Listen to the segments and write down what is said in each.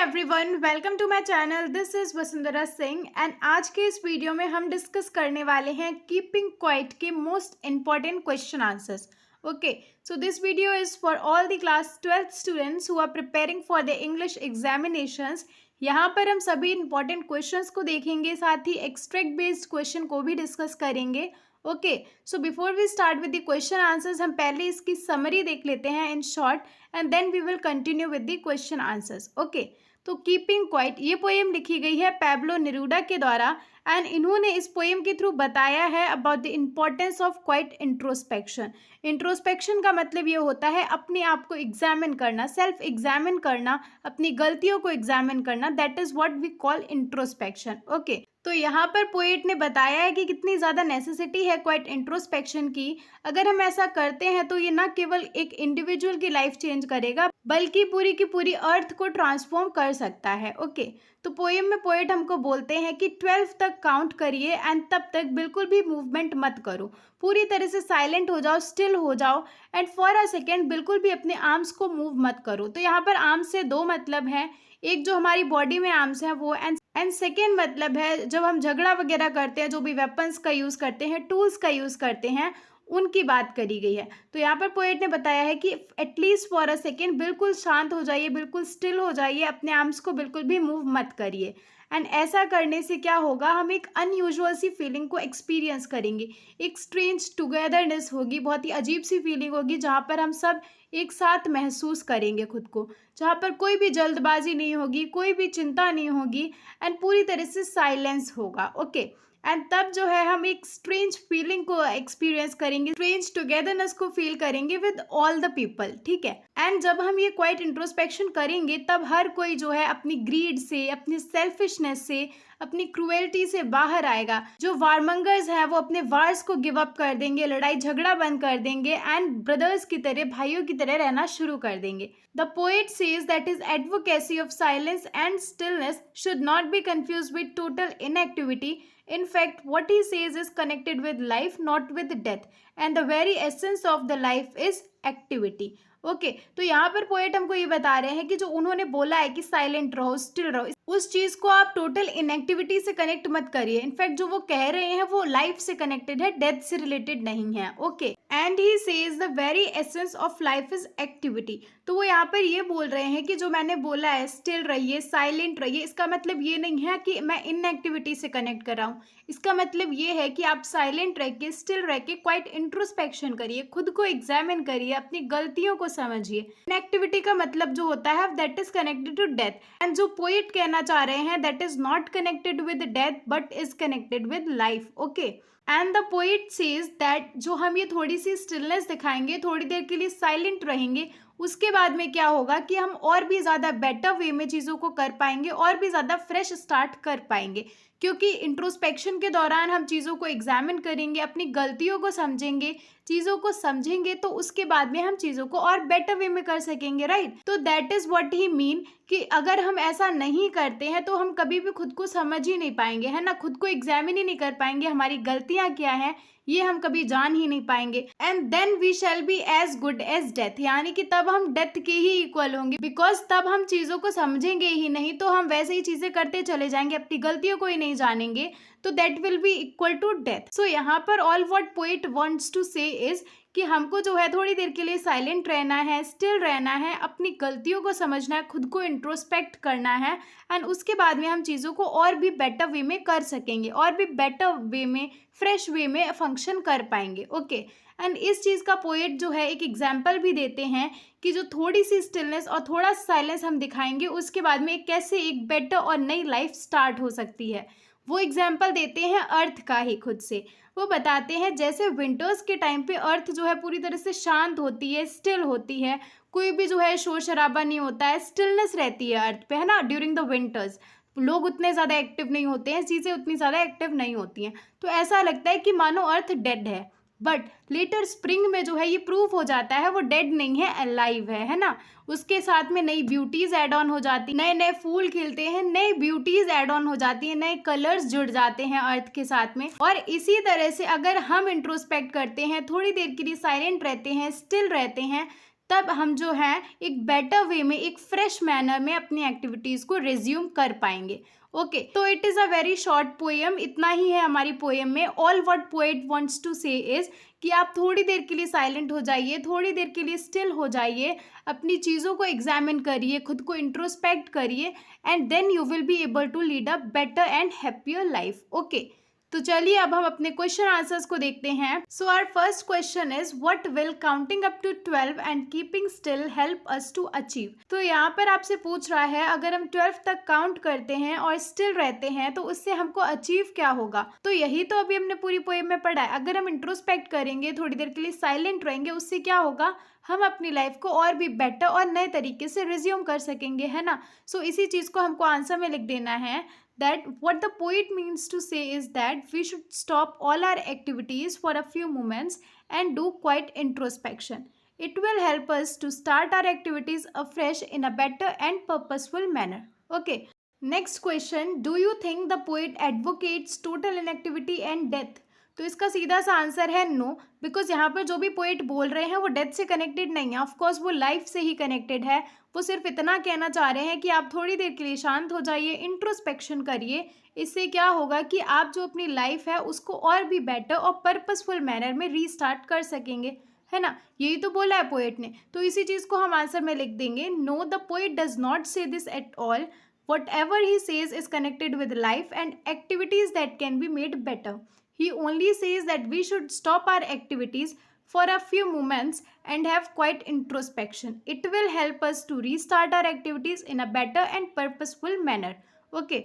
Everyone, welcome to my channel. This is Vasundhara Singh and आज के इस वीडियो में हम डिस्कस करने वाले हैं कीपिंग क्वाइट के most important question answers. Okay, so this video is for all the class 12th students who are preparing for the English examinations. यहाँ पर हम सभी इंपॉर्टेंट क्वेश्चंस को देखेंगे, साथ ही एक्सट्रैक्ट बेस्ड क्वेश्चन को भी डिस्कस करेंगे। Okay, so before we start with the question answers, हम पहले इसकी समरी देख लेते हैं in short and then we will continue with the question answers. Okay, तो कीपिंग क्वाइट ये पोएम लिखी गई है पैब्लो नेरूडा के द्वारा एंड इन्होंने इस पोएम के थ्रू बताया है about the importance of quite introspection. Introspection का मतलब ये होता है अपने आप को एग्जामिन करना, सेल्फ एग्जामिन करना, अपनी गलतियों को एग्जामिन करना। That is what we call introspection. Okay, तो यहाँ पर पोएट ने बताया है कि कितनी ज़्यादा नेसेसिटी है क्वाइट इंट्रोस्पेक्शन की। अगर हम ऐसा करते हैं तो ये ना केवल एक इंडिविजुअल की लाइफ चेंज करेगा बल्कि पूरी की पूरी अर्थ को ट्रांसफॉर्म कर सकता है। ओके, तो पोएम में पोएट हमको बोलते हैं कि 12 तक काउंट करिए एंड तब तक बिल्कुल भी मूवमेंट मत करो, पूरी तरह से साइलेंट हो जाओ, स्टिल हो जाओ एंड फॉर अ सेकेंड बिल्कुल भी अपने आर्म्स को मूव मत करो। तो यहाँ पर आर्म्स से दो मतलब है, एक जो हमारी बॉडी में आर्म्स है वो एंड सेकेंड मतलब है जब हम झगड़ा वगैरह करते हैं, जो भी वेपन्स का यूज़ करते हैं, टूल्स का यूज़ करते हैं, उनकी बात करी गई है। तो यहाँ पर पोएट ने बताया है कि एटलीस्ट फॉर अ सेकेंड बिल्कुल शांत हो जाइए, बिल्कुल स्टिल हो जाइए, अपने आर्म्स को बिल्कुल भी मूव मत करिए। एंड ऐसा करने से क्या होगा, हम एक अनयूजुअल सी फीलिंग को एक्सपीरियंस करेंगे, एक स्ट्रेंज टुगेदरनेस होगी, बहुत ही अजीब सी फीलिंग होगी जहाँ पर हम सब एक साथ महसूस करेंगे खुद को, जहाँ पर कोई भी जल्दबाजी नहीं होगी, कोई भी चिंता नहीं होगी एंड पूरी तरह से साइलेंस होगा। ओके, एंड तब जो है हम एक स्ट्रेंज फीलिंग को एक्सपीरियंस करेंगे, स्ट्रेंज टुगेदरनेस को फील करेंगे विद ऑल द पीपल। ठीक है, एंड जब हम ये क्वाइट इंट्रोस्पेक्शन करेंगे तब हर कोई जो है अपनी ग्रीड से, अपनी सेल्फिशनेस से, अपनी क्रुएल्टी से बाहर आएगा। जो वारमंगर्स हैं वो अपने वार्स को गिव अप कर देंगे, लड़ाई झगड़ा बंद कर देंगे एंड ब्रदर्स की तरह, भाइयों की तरह रहना शुरू कर देंगे। The poet says that is advocacy of silence and stillness should not be confused with total inactivity. In fact, what he says is connected with life, not with death. And the very essence of the life is activity. Okay, तो यहाँ पर poet हमको ये बता रहे हैं कि जो उन्होंने बोला है कि साइलेंट रहो, स्टिल रहो, उस चीज को आप टोटल इनएक्टिविटी से कनेक्ट मत करिए। इनफैक्ट जो वो कह रहे हैं वो लाइफ से कनेक्टेड है, डेथ से रिलेटेड नहीं है। Okay, and he says the very essence of life is activity. तो वो यहाँ पर ये बोल रहे हैं कि जो मैंने बोला है स्टिल रहिए, साइलेंट रहिए, इसका मतलब ये नहीं है कि मैं इनएक्टिविटी से कनेक्ट कर रहा हूँ। इसका मतलब ये है कि आप साइलेंट रह के, स्टिल रह के क्वाइट इंट्रोस्पेक्शन करिए, खुद को एग्जामिन करिए, अपनी गलतियों को समझिए। इनएक्टिविटी का मतलब जो होता है that is connected to death, and जो पोएट कहना चाह रहे हैं that is not connected with death but is connected with life. Okay, and the poet says that जो हम ये थोड़ी सी स्टिलनेस दिखाएंगे, थोड़ी देर के लिए साइलेंट रहेंगे, उसके बाद में क्या होगा कि हम और भी ज़्यादा बेटर वे में चीज़ों को कर पाएंगे, और भी ज़्यादा फ्रेश स्टार्ट कर पाएंगे। क्योंकि इंट्रोस्पेक्शन के दौरान हम चीज़ों को एग्जामिन करेंगे, अपनी गलतियों को समझेंगे, चीज़ों को समझेंगे, तो उसके बाद में हम चीज़ों को और बेटर वे में कर सकेंगे, राइट। तो that is what he mean कि अगर हम ऐसा नहीं करते हैं तो हम कभी भी खुद को समझ ही नहीं पाएंगे, है ना, खुद को एग्जामिन ही नहीं कर पाएंगे, हमारी गलतियाँ क्या हैं ये हम कभी जान ही नहीं पाएंगे। And then we shall be as good as death, यानी कि तब हम डेथ के ही इक्वल होंगे, बिकॉज तब हम चीज़ों को समझेंगे ही नहीं, तो हम वैसे ही चीज़ें करते चले जाएंगे, अपनी गलतियों को ही नहीं जानेंगे, तो that will be equal to death. So यहाँ पर all what poet wants to say is कि हमको जो है थोड़ी देर के लिए साइलेंट रहना है, स्टिल रहना है, अपनी गलतियों को समझना है, खुद को इंट्रोस्पेक्ट करना है एंड उसके बाद में हम चीज़ों को और भी बेटर वे में कर सकेंगे, और भी बेटर वे में, फ्रेश वे में फंक्शन कर पाएंगे। ओके, एंड इस चीज़ का पोएट जो है एक एग्जाम्पल भी देते हैं कि जो थोड़ी सी स्टिलनेस और थोड़ा साइलेंस हम दिखाएंगे उसके बाद में कैसे एक बेटर और नई लाइफ स्टार्ट हो सकती है। वो एग्जाम्पल देते हैं अर्थ का ही खुद से। वो बताते हैं जैसे विंटर्स के टाइम पे अर्थ जो है पूरी तरह से शांत होती है, स्टिल होती है, कोई भी जो है शोर शराबा नहीं होता है, स्टिलनेस रहती है अर्थ पे, है ना। ड्यूरिंग द विंटर्स लोग उतने ज़्यादा एक्टिव नहीं होते हैं, चीज़ें उतनी ज़्यादा एक्टिव नहीं होती हैं, तो ऐसा लगता है कि मानो अर्थ डेड है। बट लेटर स्प्रिंग में जो है ये प्रूफ हो जाता है वो डेड नहीं है, अलाइव है ना। उसके साथ में नई ब्यूटीज ऐड ऑन हो जाती, नए नए फूल खिलते हैं, नई ब्यूटीज ऐड ऑन हो जाती है, नए कलर्स जुड़ जाते हैं अर्थ के साथ में। और इसी तरह से अगर हम इंट्रोस्पेक्ट करते हैं, थोड़ी देर के लिए साइलेंट रहते हैं, स्टिल रहते हैं, तब हम जो है एक बेटर वे में, एक फ्रेश मैनर में अपनी एक्टिविटीज़ को रिज्यूम कर पाएंगे। ओके, तो it is a very short poem, इतना ही है हमारी पोएम में। All what poet wants to say is कि आप थोड़ी देर के लिए साइलेंट हो जाइए, थोड़ी देर के लिए स्टिल हो जाइए, अपनी चीज़ों को एग्जामिन करिए, खुद को इंट्रोस्पेक्ट करिए, and then you will be able to lead a better and happier life. Okay, तो चलिए अब हम अपने क्वेश्चन आंसर्स को देखते हैं। So our first question is what will counting up to 12 and keeping still help us to achieve. तो यहाँ पर आपसे पूछ रहा है अगर हम 12 तक काउंट करते हैं और स्टिल रहते हैं तो उससे हमको अचीव क्या होगा। तो यही तो अभी हमने पूरी पोएम में पढ़ा है। अगर हम इंट्रोस्पेक्ट करेंगे, थोड़ी देर के लिए साइलेंट रहेंगे, उससे क्या होगा, हम अपनी लाइफ को और भी बेटर और नए तरीके से रिज्यूम कर सकेंगे, है ना। सो इसी चीज़ को हमको आंसर में लिख देना है that what the poet means to say is that we should stop all our activities for a few moments and do quiet introspection. It will help us to start our activities afresh in a better and purposeful manner. Okay. Next question. Do you think the poet advocates total inactivity and death? तो इसका सीधा सा answer है no, because यहाँ पर जो भी poet बोल रहे हैं वो डेथ से कनेक्टेड नहीं है, ऑफकोर्स वो लाइफ से ही कनेक्टेड है। वो सिर्फ इतना कहना चाह रहे हैं कि आप थोड़ी देर के लिए शांत हो जाइए, इंट्रोस्पेक्शन करिए। इससे क्या होगा कि आप जो अपनी लाइफ है उसको और भी बेटर और पर्पसफुल मैनर में रीस्टार्ट कर सकेंगे, है ना। यही तो बोला है पोएट ने, तो इसी चीज़ को हम आंसर में लिख देंगे no, the poet does not say this at all. Whatever he says is connected with life and activities that can be made better. He only says that we should stop our activities for a few moments and have quiet introspection. It will help us to restart our activities in a better and purposeful manner. Okay.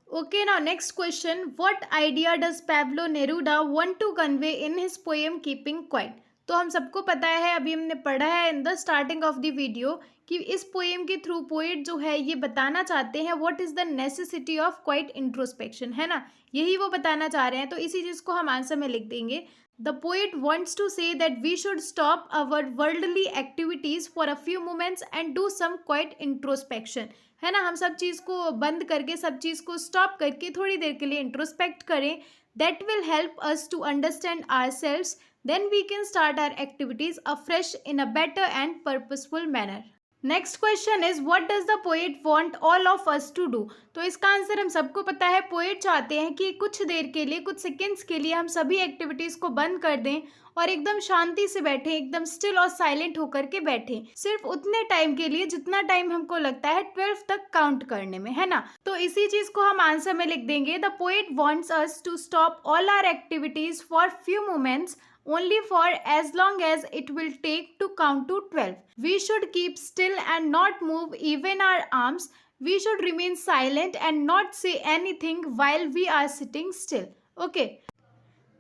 Okay, now next question. What idea does Pablo Neruda want to convey in his poem Keeping Quiet? तो हम सबको पता है, अभी हमने पढ़ा है in the starting of the video कि इस पोएम के थ्रू पोएट जो है ये बताना चाहते हैं what is the necessity of quite introspection, है ना। यही वो बताना चाह रहे हैं, तो इसी चीज़ को हम आंसर में लिख देंगे। The poet wants to say that we should stop our worldly activities for a few moments and do some quiet introspection, है ना। हम सब चीज़ को बंद करके, सब चीज़ को स्टॉप करके थोड़ी देर के लिए इंट्रोस्पेक्ट करें। That will help us to understand ourselves, then we can start our activities afresh in a better and purposeful manner. Next question is what does the poet want all of us to do? तो इसका answer हम सबको पता है, poet चाहते हैं कि कुछ देर के लिए, कुछ सेकेंड्स के लिए हम सभी एक्टिविटीज़ को बंद कर दें और एकदम शांति से बैठें, एकदम स्टिल और साइलेंट होकर के बैठें, सिर्फ उतने टाइम के लिए जितना टाइम हमको लगता है 12 तक काउंट करने में, है ना। तो इसी चीज़ को हम आंसर में लिख देंगे the poet wants us to stop all our activities for few moments only for as long as it will take to count to 12. We should keep still and not move even our arms. We should remain silent and not say anything while we are sitting still. Okay.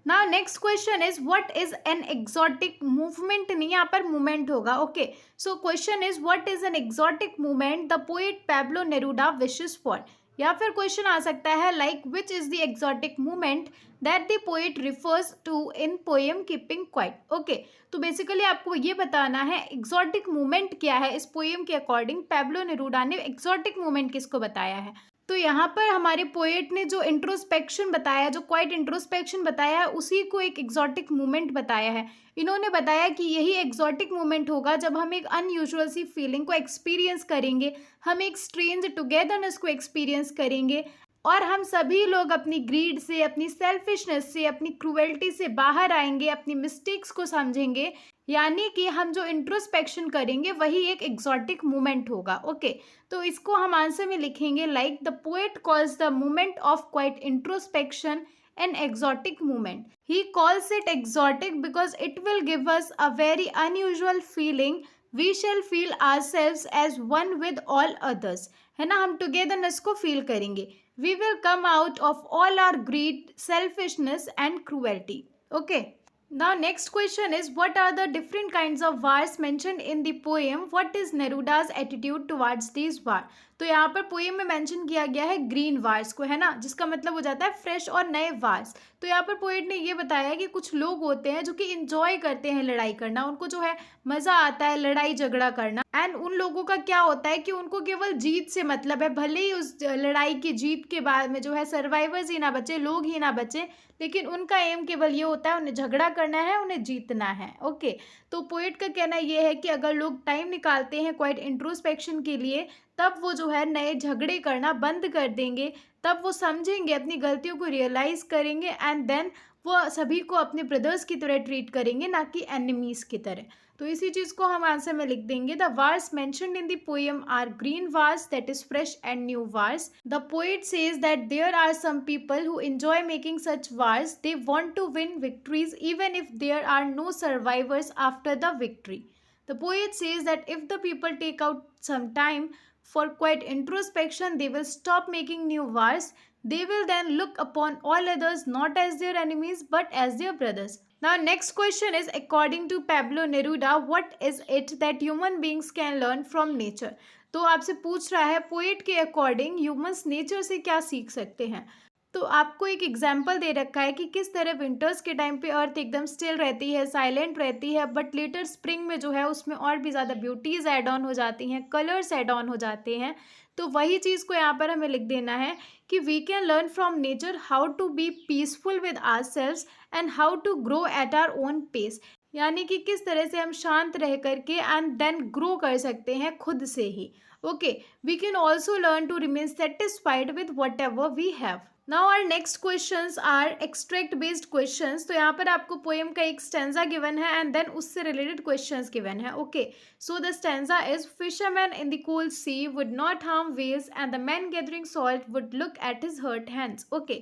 Now next question is what is an exotic movement? नहीं, यहाँ पर movement होगा. Okay. So question is what is an exotic movement the poet Pablo Neruda wishes for? या फिर question आ सकता है like which is the exotic movement that the poet refers to in poem keeping quiet. Okay, तो basically आपको ये बताना है एक्सोटिक मूवमेंट क्या है। इस पोएम के अकॉर्डिंग पैब्लो नेरूडा ने एक्सोटिक मूवमेंट किसको बताया है। तो यहाँ पर हमारे पोएट ने जो इंट्रोस्पेक्शन बताया, जो क्वाइट इंट्रोस्पेक्शन बताया है, उसी को एक एक्सोटिक मूवमेंट बताया है। इन्होंने बताया कि यही एक्सोटिक मूवमेंट होगा जब हम एक अनयूजुअल सी फीलिंग को एक्सपीरियंस करेंगे, हम एक स्ट्रेंज टुगेदरनेस को एक्सपीरियंस करेंगे और हम सभी लोग अपनी ग्रीड से, अपनी सेल्फिशनेस से, अपनी क्रूएल्टी से बाहर आएंगे, अपनी मिस्टेक्स को समझेंगे, यानी कि हम जो इंट्रोस्पेक्शन करेंगे वही एक एक्सोटिक मूवमेंट होगा। ओके, तो इसको हम आंसर में लिखेंगे like the poet calls the movement of quite introspection an exotic movement. He calls it exotic because it will give us a very unusual feeling. We shall feel ourselves as one with all others. है ना, हम togetherness को feel करेंगे. We will come out of all our greed, selfishness and cruelty. Okay. Now next question is what are the different kinds of wars mentioned in the poem? What is Neruda's attitude towards these war? तो यहाँ पर poem में mention किया गया है green wars को, है ना, जिसका मतलब हो जाता है फ्रेश और नए वार्स। तो यहाँ पर पोएट ने ये बताया कि कुछ लोग होते हैं जो कि इंजॉय करते हैं लड़ाई करना, उनको जो है मज़ा आता है लड़ाई झगड़ा करना। एंड उन लोगों का क्या होता है कि उनको केवल जीत से मतलब है, भले ही उस लड़ाई की जीत के बाद में जो है सर्वाइवर्स ही ना बचे, लोग ही ना बचे, लेकिन उनका एम केवल ये होता है उन्हें झगड़ा करना है, उन्हें जीतना है। ओके, तो पोएट का कहना ये है कि अगर लोग टाइम निकालते हैं क्वाइट इंट्रोस्पेक्शन के लिए, तब वो जो है नए झगड़े करना बंद कर देंगे, तब वो समझेंगे, अपनी गलतियों को रियलाइज करेंगे एंड देन वो सभी को अपने ब्रदर्स की तरह ट्रीट करेंगे, ना कि एनिमीज की तरह। तो इसी चीज़ को हम आंसर में लिख देंगे। The wars mentioned in the poem are green wars, that is fresh and new wars. The poet says that there are some people who enjoy making such wars, they want to win victories even if there are no survivors after the victory. The poet says that if the people take out some time for quiet introspection, they will stop making new wars. They will then look upon all others not as their enemies but as their brothers. Now, next question is, according to Pablo Neruda, what is it that human beings can learn from nature? तो आपसे पूछ रहा है poet के according humans nature से क्या सीख सकते हैं। तो आपको एक एग्जाम्पल दे रखा है कि किस तरह विंटर्स के टाइम पे अर्थ एकदम स्टिल रहती है, साइलेंट रहती है, बट लेटर स्प्रिंग में जो है उसमें और भी ज़्यादा ब्यूटीज़ ऐड ऑन हो जाती हैं, कलर्स ऐड ऑन हो जाते हैं। तो वही चीज़ को यहाँ पर हमें लिख देना है कि we can learn from nature how to be peaceful with ourselves and how to grow at our own pace. यानी कि किस तरह से हम शांत रह करके एंड देन ग्रो कर सकते हैं खुद से ही। Okay, we can also learn to remain satisfied with whatever we have. Now our next questions are extract based questions. तो यहाँ पर आपको पोएम का एक स्टैंजा गिवन है एंड देन उससे रिलेटेड क्वेश्चंस गिवन है। Okay, so the stanza is, fisherman in the cold sea would not harm whales and the man gathering salt would look at his hurt hands. Okay,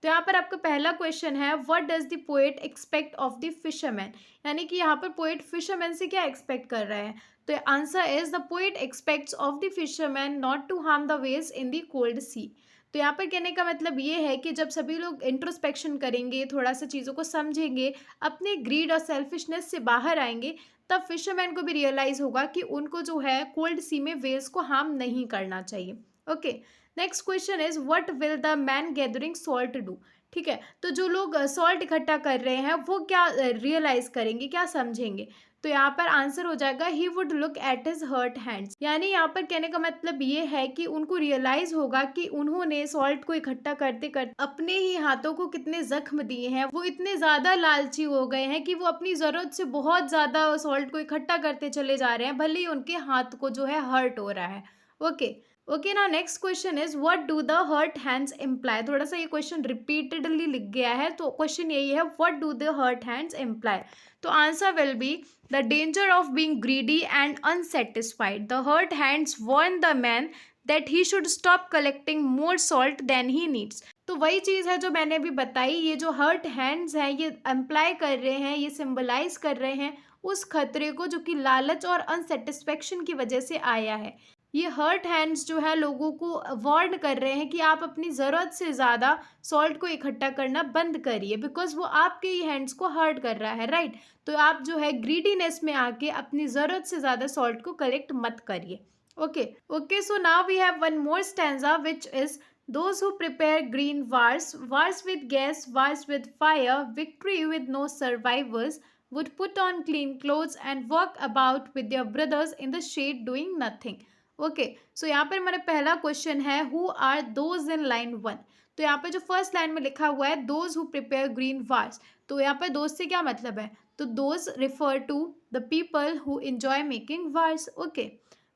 तो यहाँ पर आपका पहला question है, what does the poet expect of the fisherman, यानी कि यहाँ पर पोएट फिशरमैन से क्या एक्सपेक्ट कर रहा है। तो answer is, the poet expects of the fisherman not to harm the whales in the cold sea. तो यहाँ पर कहने का मतलब ये है कि जब सभी लोग इंट्रोस्पेक्शन करेंगे, थोड़ा सा चीज़ों को समझेंगे, अपने ग्रीड और सेल्फिशनेस से बाहर आएंगे, तब फिशरमैन को भी रियलाइज़ होगा कि उनको जो है कोल्ड सी में वेल्स को हार्म नहीं करना चाहिए। Okay, next question is, what will the man gathering salt do. ठीक है, तो जो लोग सॉल्ट इकट्ठा कर रहे हैं वो क्या रियलाइज़ करेंगे, क्या समझेंगे। तो यहाँ पर आंसर हो जाएगा, he would look at his hurt hands. यानी यहाँ पर कहने का मतलब ये है कि उनको रियलाइज होगा कि उन्होंने सॉल्ट को इकट्ठा करते करते अपने ही हाथों को कितने जख्म दिए हैं। वो इतने ज़्यादा लालची हो गए हैं कि वो अपनी ज़रूरत से बहुत ज़्यादा सॉल्ट को इकट्ठा करते चले जा रहे हैं, भले ही उनके हाथ को जो है हर्ट हो रहा है। ओके, ना next question is, what do the hurt hands imply. थोड़ा सा ये क्वेश्चन रिपीटेडली लिख गया है, तो क्वेश्चन यही है, what do the hurt hands imply. तो answer will be, the danger of being greedy and unsatisfied. The hurt hands warn the man that he should stop collecting more salt than he needs. तो वही चीज़ है जो मैंने अभी बताई, ये जो हर्ट हैंड्स हैं ये इम्प्लाई कर रहे हैं, ये सिंबलाइज कर रहे हैं उस खतरे को जो कि लालच और अनसेटिस्फेक्शन की वजह से आया है। ये हर्ट हैंड्स जो है लोगों को वार्न कर रहे हैं कि आप अपनी ज़रूरत से ज़्यादा सॉल्ट को इकट्ठा करना बंद करिए, बिकॉज वो आपके ही हैंड्स को हर्ट कर रहा है, राइट। तो आप जो है ग्रीडीनेस में आके अपनी ज़रूरत से ज़्यादा सॉल्ट को कलेक्ट मत करिए। Okay, so now we have one more stanza which is, those who prepare green wars, wars with gas, wars with fire, victory with no survivors, would put on clean clothes and walk about with their brothers in the shade doing nothing. Okay, so यहाँ पर हमारा पहला question है, who are those in line 1। तो यहाँ पर जो first line में लिखा हुआ है, those who prepare green wars, तो यहाँ पर दोज से क्या मतलब है। तो those refer to the people who enjoy making wars. Okay,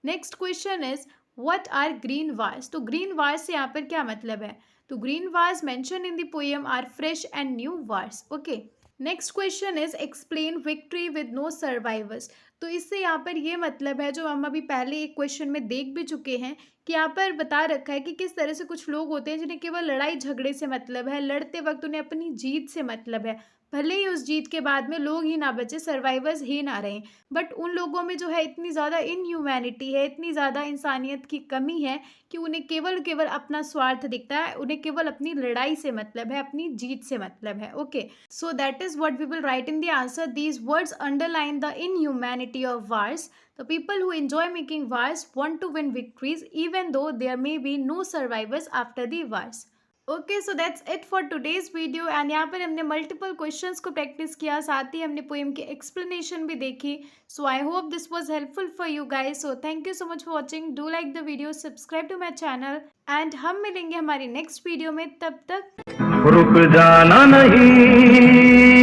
next question is, what are green wars. तो ग्रीन वार्स से यहाँ पर क्या मतलब है। तो green wars mention in the poem are fresh and new wars. Okay, next question is, explain victory with no survivors. तो इससे यहाँ पर ये मतलब है जो हम अभी पहले एक क्वेश्चन में देख भी चुके हैं कि यहाँ पर बता रखा है कि किस तरह से कुछ लोग होते हैं जिन्हें केवल लड़ाई झगड़े से मतलब है, लड़ते वक्त उन्हें अपनी जीत से मतलब है, भले ही उस जीत के बाद में लोग ही ना बचे, सर्वाइवर्स ही ना रहे, बट उन लोगों में जो है इतनी ज़्यादा इनह्यूमैनिटी है, इतनी ज़्यादा इंसानियत की कमी है कि उन्हें केवल अपना स्वार्थ दिखता है, उन्हें केवल अपनी लड़ाई से मतलब है, अपनी जीत से मतलब है। Okay, so that is what we will write in the answer. These words underline the inhumanity of wars. The people who enjoy making wars want to win victories even though there may be no survivors after the wars. Okay, so that's it for today's video and यहाँ पर हमने multiple questions को practice किया, साथ ही हमने poem की explanation भी देखी. So I hope this was helpful for you guys. So thank you so much for watching. Do like the video, subscribe to my channel and हम मिलेंगे हमारी next video में. तब तक रुक जाना नहीं.